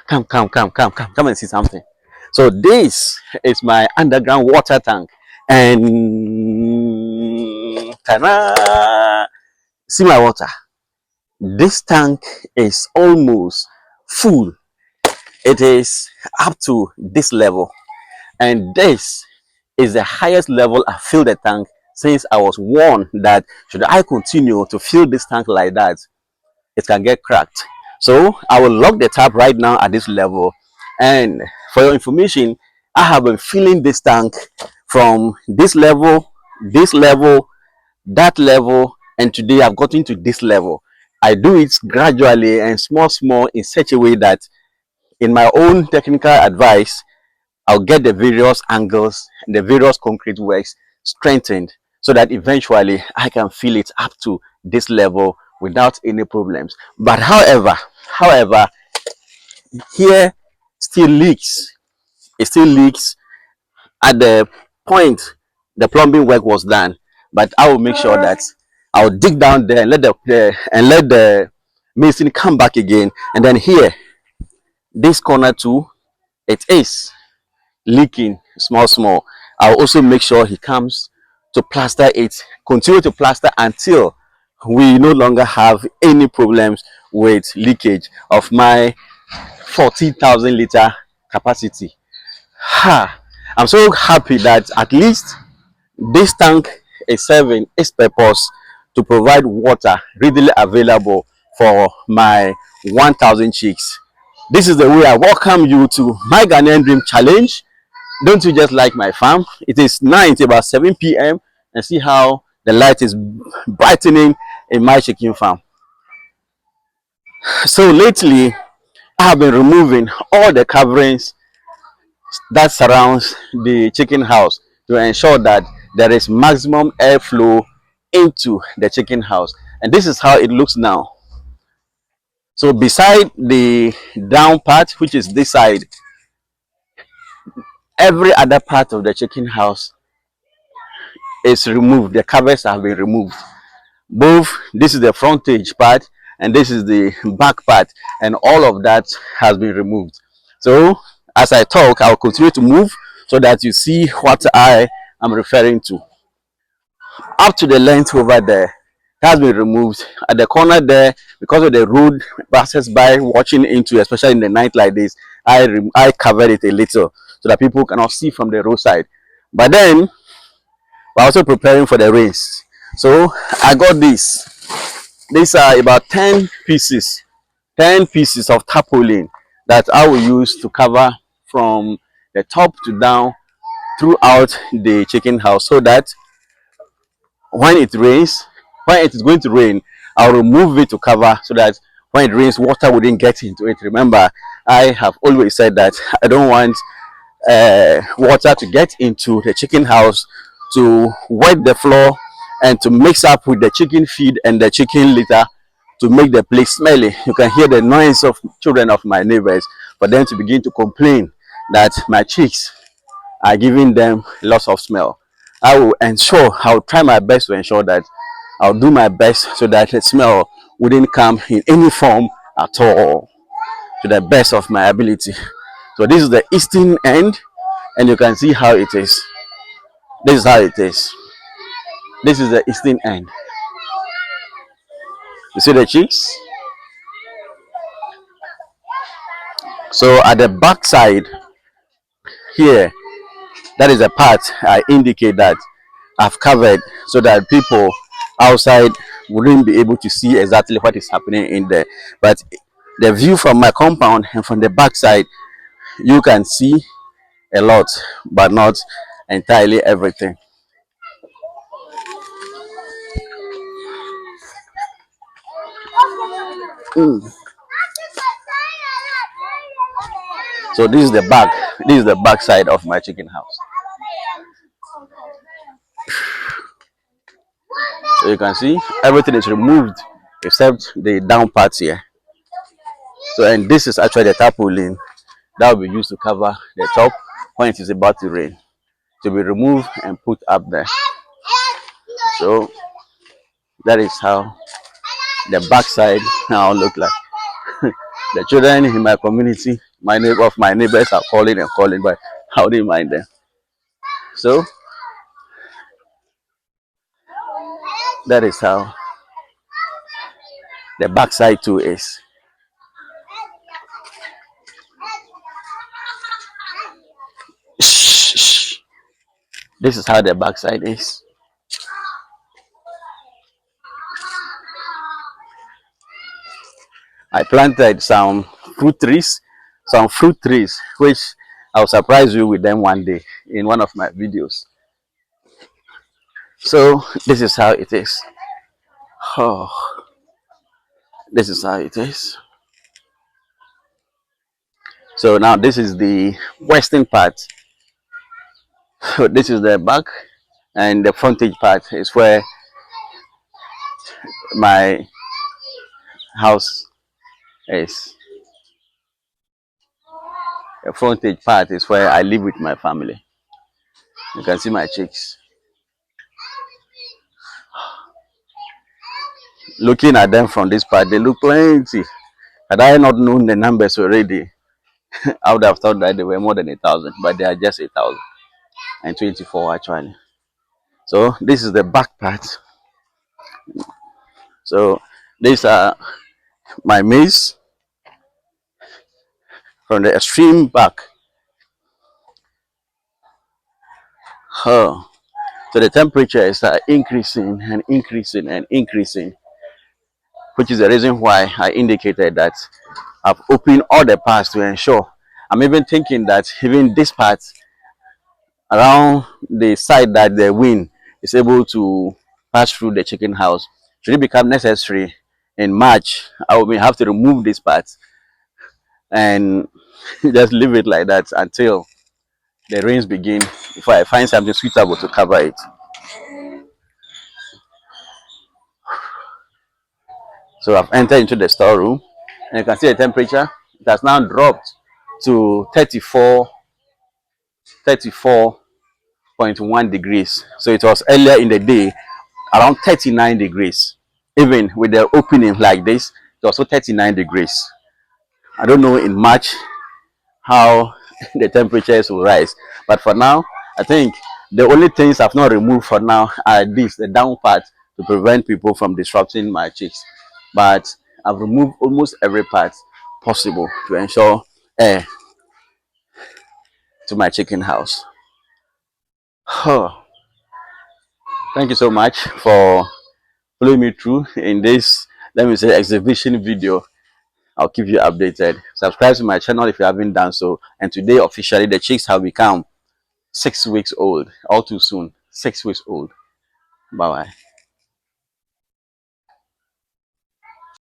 Come and see something. So this is my underground water tank, and ta-da! See my water. This tank is almost full. It is up to this level, and this is the highest level I filled the tank since I was warned that should I continue to fill this tank like that, it can get cracked. So I will lock the tap right now at this level. And for your information, I have been filling this tank from this level, that level, and today I've gotten to this level. I do it gradually and small in such a way that in my own technical advice, I'll get the various angles and the various concrete works strengthened so that eventually I can fill it up to this level without any problems. But however, here still leaks. It still leaks at the point the plumbing work was done. But I will make sure that I'll dig down there and let the mason come back again. And then here, this corner too, it is leaking small. I'll also make sure he comes to plaster it, continue to plaster until we no longer have any problems with leakage of my 40,000 liter capacity. I'm so happy that at least this tank is serving its purpose to provide water readily available for my 1,000 chicks. This is the way I welcome you to my Ghanaian Dream Challenge. Don't you just like my farm? It is 9, it's about 7 p.m. and see how the light is brightening in my chicken farm. So lately, I have been removing all the coverings that surrounds the chicken house to ensure that there is maximum airflow into the chicken house. And this is how it looks now. So beside the down part, which is this side, every other part of the chicken house is removed. The covers have been removed. Both, this is the frontage part and this is the back part, and all of that has been removed. So as I talk, I'll continue to move so that you see what I am referring to. Up to the length over there has been removed. At the corner there, because of the road passers by watching into, especially in the night like this, I covered it a little so that people cannot see from the roadside. But then we're also preparing for the rains. So I got this. These are about 10 pieces of tarpaulin that I will use to cover from the top to down throughout the chicken house, so that when it rains, when it is going to rain, I'll remove it to cover so that when it rains, water wouldn't get into it. Remember, I have always said that I don't want water to get into the chicken house to wet the floor and to mix up with the chicken feed and the chicken litter to make the place smelly. You can hear the noise of children of my neighbors for them to begin to complain that my chicks are giving them lots of smell. I'll try my best to ensure that I'll do my best so that the smell wouldn't come in any form at all, to the best of my ability. So this is the eastern end, and you can see how it is. This is how it is. This is the eastern end. You see the chicks? So at the back side here, that is the part I indicate that I've covered so that people outside wouldn't be able to see exactly what is happening in there. But the view from my compound and from the back side, you can see a lot, but not entirely everything. So this is the back. This is the back side of my chicken house. So you can see everything is removed except the down parts here. So, and this is actually the tarpaulin that will be used to cover the top when it is about to rain, to be removed and put up there. So that is how the backside now look like. The children in my community my neighbors are calling and calling, but I wouldn't mind them. So that is how the backside too is. Shh, shh. This is how the backside is. I planted some fruit trees, which I'll surprise you with them one day in one of my videos. So this is how it is. Oh, this is how it is. So now this is the western part. So this is the back, and the frontage part is where my house is. The frontage part is where I live with my family. You can see my chicks. Looking at them from this part, they look plenty. Had I not known the numbers already, I would have thought that they were more than 1,000, but they are just 1,024 actually. So this is the back part. So these are my maize from the extreme back. Oh, so the temperature is increasing and increasing and increasing, which is the reason why I indicated that I've opened all the parts to ensure. I'm even thinking that even this part around the side that the wind is able to pass through the chicken house, should it become necessary in March, I will have to remove this part and just leave it like that until the rains begin before I find something suitable to cover it. So I've entered into the storeroom and you can see the temperature. It has now dropped to 34.1 degrees. So it was earlier in the day around 39 degrees. Even with the opening like this, it was also 39 degrees. I don't know in March how the temperatures will rise, but for now, I think the only things I've not removed for now are these, the down part, to prevent people from disrupting my chicks. But I've removed almost every part possible to ensure air to my chicken house. Oh, thank you so much for following me through in this, let me say, exhibition video. I'll keep you updated. Subscribe to my channel if you haven't done so. And today, officially, the chicks have become 6 weeks old. All too soon. 6 weeks old. Bye bye.